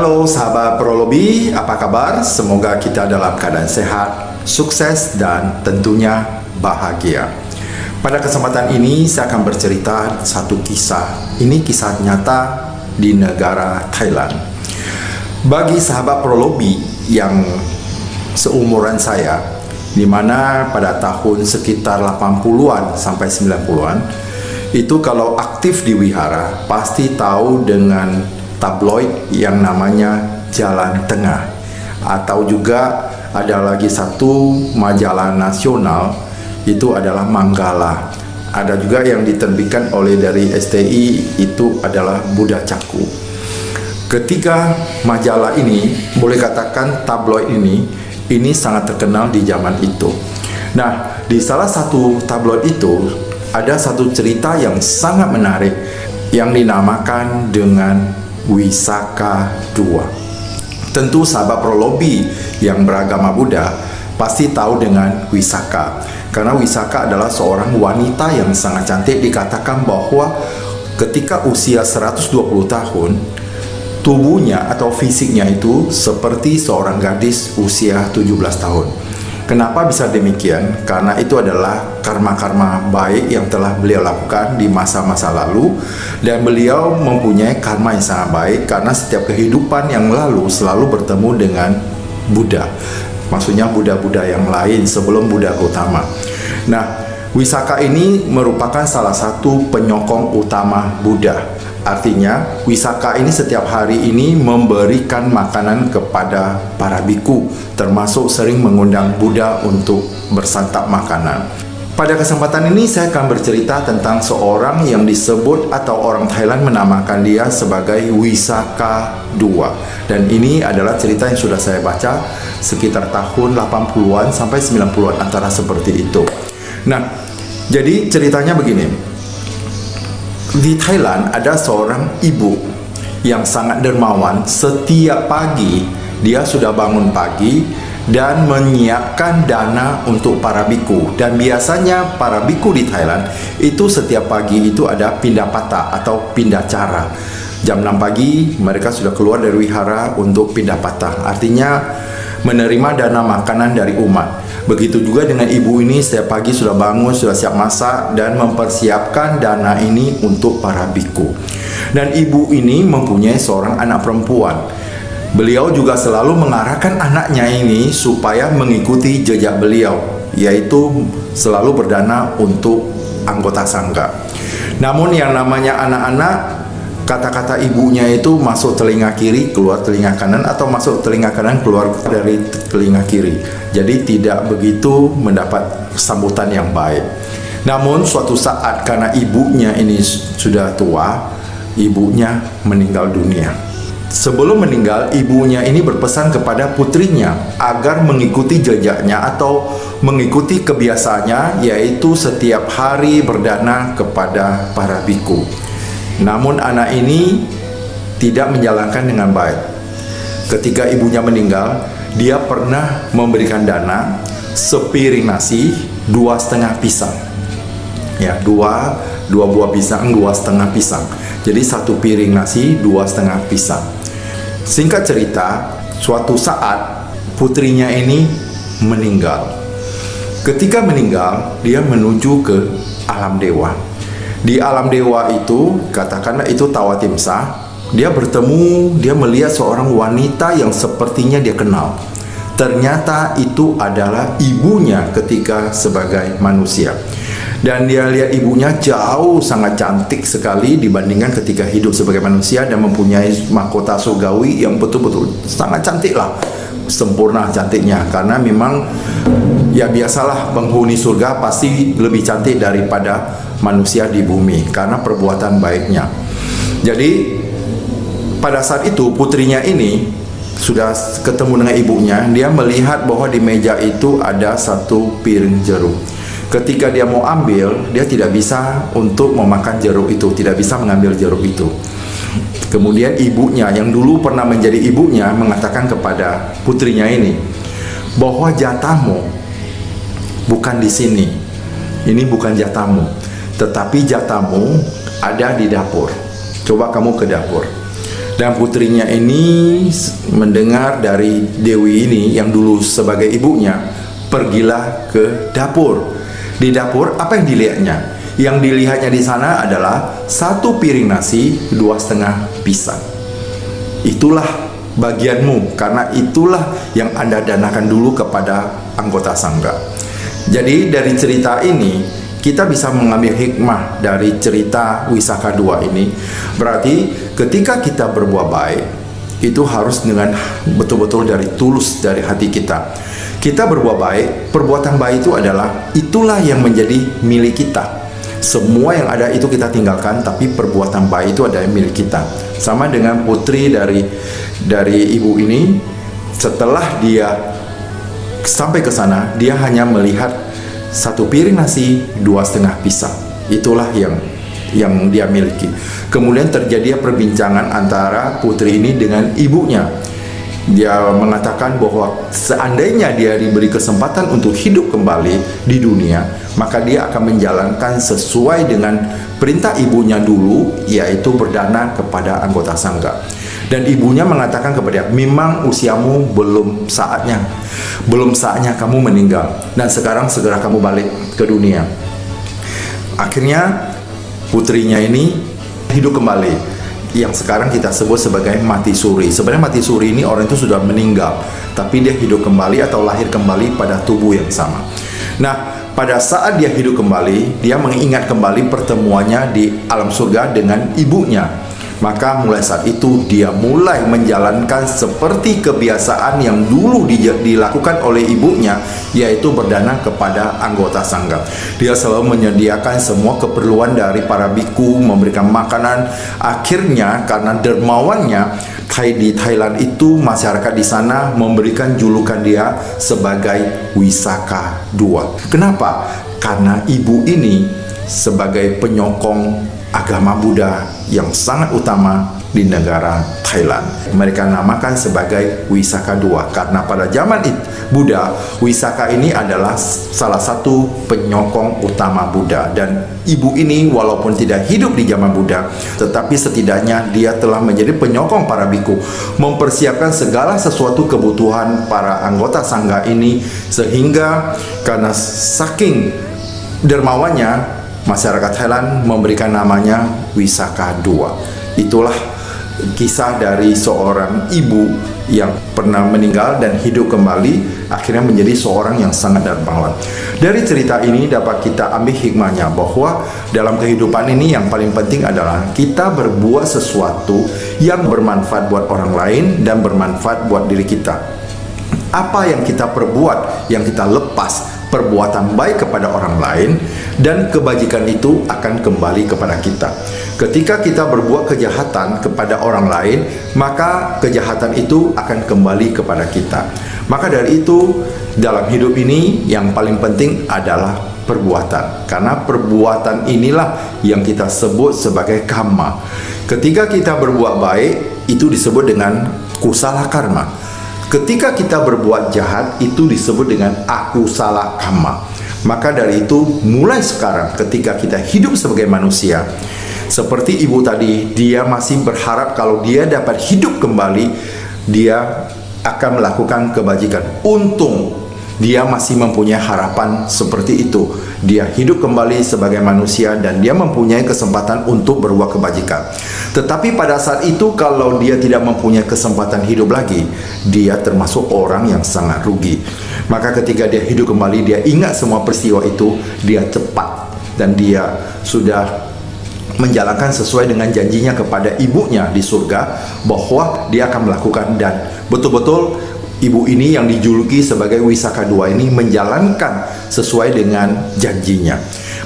Halo sahabat Prolobi, apa kabar? Semoga kita dalam keadaan sehat, sukses, dan tentunya bahagia. Pada kesempatan ini saya akan bercerita satu kisah. Ini kisah nyata di negara Thailand. Bagi sahabat Prolobi yang seumuran saya, di mana pada tahun sekitar 80-an sampai 90-an, itu kalau aktif di wihara pasti tahu dengan tabloid yang namanya Jalan Tengah, atau juga ada lagi satu majalah nasional, itu adalah Manggala. Ada juga yang diterbitkan oleh dari STI, itu adalah Buddha Caku. Ketiga majalah ini, boleh katakan tabloid ini sangat terkenal di zaman itu. Nah, di salah satu tabloid itu ada satu cerita yang sangat menarik yang dinamakan dengan Wisaka II. Tentu sahabat Prolobi yang beragama Buddha pasti tahu dengan Wisaka, karena Wisaka adalah seorang wanita yang sangat cantik. Dikatakan bahwa ketika usia 120 tahun, tubuhnya atau fisiknya itu seperti seorang gadis usia 17 tahun. Kenapa bisa demikian? Karena itu adalah karma-karma baik yang telah beliau lakukan di masa-masa lalu, dan beliau mempunyai karma yang sangat baik karena setiap kehidupan yang lalu selalu bertemu dengan Buddha. Maksudnya Buddha-Buddha yang lain sebelum Buddha Gautama. Nah, Wisaka ini merupakan salah satu penyokong utama Buddha. Artinya, Wisaka ini setiap hari ini memberikan makanan kepada para biku, termasuk sering mengundang Buddha untuk bersantap makanan. Pada kesempatan ini saya akan bercerita tentang seorang yang disebut atau orang Thailand menamakan dia sebagai Wisaka II. Dan ini adalah cerita yang sudah saya baca sekitar tahun 80-an sampai 90-an, antara seperti itu. Nah, jadi ceritanya begini. Di Thailand ada seorang ibu yang sangat dermawan. Setiap pagi dia sudah bangun pagi dan menyiapkan dana untuk para biku. Dan biasanya para biku di Thailand itu setiap pagi itu ada pindah patah atau pindah cara. Jam 6 pagi mereka sudah keluar dari wihara untuk pindah patah. Artinya menerima dana makanan dari umat. Begitu juga dengan ibu ini, setiap pagi sudah bangun, sudah siap masak dan mempersiapkan dana ini untuk para biku. Dan ibu ini mempunyai seorang anak perempuan. Beliau juga selalu mengarahkan anaknya ini supaya mengikuti jejak beliau, yaitu selalu berdana untuk anggota sangga. Namun yang namanya anak-anak, kata-kata ibunya itu masuk telinga kiri, keluar telinga kanan, atau masuk telinga kanan, keluar dari telinga kiri. Jadi tidak begitu mendapat sambutan yang baik. Namun suatu saat karena ibunya ini sudah tua, ibunya meninggal dunia. Sebelum meninggal, ibunya ini berpesan kepada putrinya agar mengikuti jejaknya atau mengikuti kebiasaannya, yaitu setiap hari berdana kepada para biku. Namun anak ini tidak menjalankan dengan baik. Ketika ibunya meninggal, dia pernah memberikan dana sepiring nasi, 2,5 pisang. Ya, dua buah pisang, 2,5 pisang. Jadi satu piring nasi, 2,5 pisang. Singkat cerita, suatu saat putrinya ini meninggal. Ketika meninggal, dia menuju ke alam dewa. Di alam dewa itu, katakanlah itu Tawatimsa, dia melihat seorang wanita yang sepertinya dia kenal. Ternyata itu adalah ibunya ketika sebagai manusia. Dan dia lihat ibunya jauh sangat cantik sekali dibandingkan ketika hidup sebagai manusia, dan mempunyai mahkota surgawi yang betul-betul sangat cantik lah. Sempurna cantiknya, karena memang ya biasalah penghuni surga pasti lebih cantik daripada manusia di bumi karena perbuatan baiknya. Jadi pada saat itu putrinya ini sudah ketemu dengan ibunya. Dia melihat bahwa di meja itu ada satu piring jeruk. Ketika dia mau ambil, dia tidak bisa untuk memakan jeruk itu, tidak bisa mengambil jeruk itu. Kemudian ibunya yang dulu pernah menjadi ibunya mengatakan kepada putrinya ini bahwa jatahmu bukan di sini. Ini bukan jatahmu, tetapi jatahmu ada di dapur. Coba kamu ke dapur. Dan putrinya ini mendengar dari Dewi ini yang dulu sebagai ibunya, pergilah ke dapur. Di dapur apa yang dilihatnya? Yang dilihatnya di sana adalah 1 piring nasi, 2,5 pisang. Itulah bagianmu, karena itulah yang Anda danakan dulu kepada anggota sangga. Jadi dari cerita ini kita bisa mengambil hikmah dari cerita Wisaka 2 ini. Berarti ketika kita berbuat baik, itu harus dengan betul-betul dari tulus dari hati kita. Kita berbuat baik, perbuatan baik itu adalah itulah yang menjadi milik kita. Semua yang ada itu kita tinggalkan, tapi perbuatan baik itu adalah milik kita. Sama dengan putri dari ibu ini, setelah dia sampai ke sana, dia hanya melihat 1 piring nasi, 2,5 pisang. Itulah yang dia miliki. Kemudian terjadi perbincangan antara putri ini dengan ibunya. Dia mengatakan bahwa seandainya dia diberi kesempatan untuk hidup kembali di dunia, maka dia akan menjalankan sesuai dengan perintah ibunya dulu, yaitu berdana kepada anggota sangga. Dan ibunya mengatakan kepada dia, memang usiamu belum saatnya kamu meninggal, dan sekarang segera kamu balik ke dunia. Akhirnya putrinya ini hidup kembali, yang sekarang kita sebut sebagai mati suri. Sebenarnya mati suri ini orang itu sudah meninggal, tapi dia hidup kembali atau lahir kembali pada tubuh yang sama. Nah, pada saat dia hidup kembali, dia mengingat kembali pertemuannya di alam surga dengan ibunya. Maka mulai saat itu dia mulai menjalankan seperti kebiasaan yang dulu dilakukan oleh ibunya, yaitu berdana kepada anggota sangga. Dia selalu menyediakan semua keperluan dari para biku, memberikan makanan. Akhirnya karena dermawannya, di Thailand itu masyarakat di sana memberikan julukan dia sebagai Wisaka 2. Kenapa? Karena ibu ini sebagai penyokong agama Buddha yang sangat utama di negara Thailand. Mereka namakan sebagai Wisaka 2 karena pada zaman Buddha, Wisaka ini adalah salah satu penyokong utama Buddha. Dan ibu ini walaupun tidak hidup di zaman Buddha, tetapi setidaknya dia telah menjadi penyokong para biku, mempersiapkan segala sesuatu kebutuhan para anggota sangga ini, sehingga karena saking dermawannya, masyarakat Thailand memberikan namanya Wisaka 2. Itulah kisah dari seorang ibu yang pernah meninggal dan hidup kembali, akhirnya menjadi seorang yang sangat dermawan. Dari cerita ini dapat kita ambil hikmahnya bahwa dalam kehidupan ini yang paling penting adalah kita berbuat sesuatu yang bermanfaat buat orang lain dan bermanfaat buat diri kita. Apa yang kita perbuat, yang kita lepas perbuatan baik kepada orang lain, dan kebajikan itu akan kembali kepada kita. Ketika kita berbuat kejahatan kepada orang lain, maka kejahatan itu akan kembali kepada kita. Maka dari itu, dalam hidup ini yang paling penting adalah perbuatan, karena perbuatan inilah yang kita sebut sebagai karma. Ketika kita berbuat baik, itu disebut dengan kusala karma. Ketika kita berbuat jahat, itu disebut dengan akusala karma. Maka dari itu, mulai sekarang ketika kita hidup sebagai manusia, seperti ibu tadi, dia masih berharap kalau dia dapat hidup kembali, dia akan melakukan kebajikan. Untung dia masih mempunyai harapan seperti itu. Dia hidup kembali sebagai manusia dan dia mempunyai kesempatan untuk berbuat kebajikan. Tetapi pada saat itu, kalau dia tidak mempunyai kesempatan hidup lagi, dia termasuk orang yang sangat rugi. Maka ketika dia hidup kembali, dia ingat semua peristiwa itu, dia cepat dan dia sudah menjalankan sesuai dengan janjinya kepada ibunya di surga bahwa dia akan melakukan, dan betul-betul ibu ini yang dijuluki sebagai Wisaka 2 ini menjalankan sesuai dengan janjinya.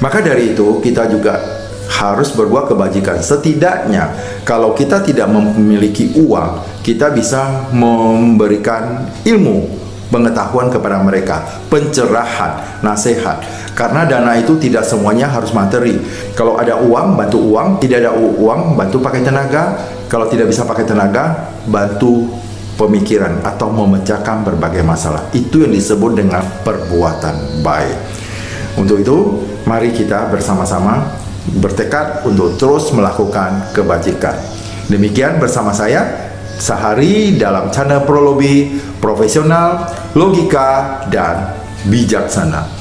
Maka dari itu kita juga harus berbuat kebajikan. Setidaknya kalau kita tidak memiliki uang, kita bisa memberikan ilmu, pengetahuan kepada mereka, pencerahan, nasihat. Karena dana itu tidak semuanya harus materi. Kalau ada uang, bantu uang. Tidak ada uang, bantu pakai tenaga. Kalau tidak bisa pakai tenaga, bantu pemikiran atau memecahkan berbagai masalah. Itu yang disebut dengan perbuatan baik. Untuk itu, mari kita bersama-sama bertekad untuk terus melakukan kebajikan. Demikian bersama saya, Sahari dalam channel Prolobi, profesional, logika, dan bijaksana.